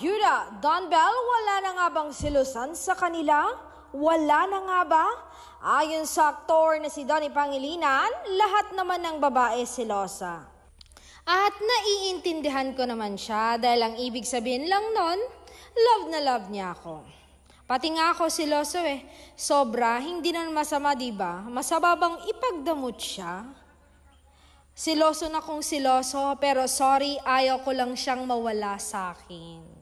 Yuda, Don Bell, wala na nga bang silusan sa kanila? Wala na nga ba? Ayon sa aktor na si Donnie Pangilinan, lahat naman ng babae silosa. At naiintindihan ko naman siya dahil ang ibig sabihin lang nun, love na love niya ako. Pati nga ako siloso Sobra, hindi na masama diba? Masama bang ipagdamot siya? Siloso na kung siloso, pero sorry, ayaw ko lang siyang mawala sa akin.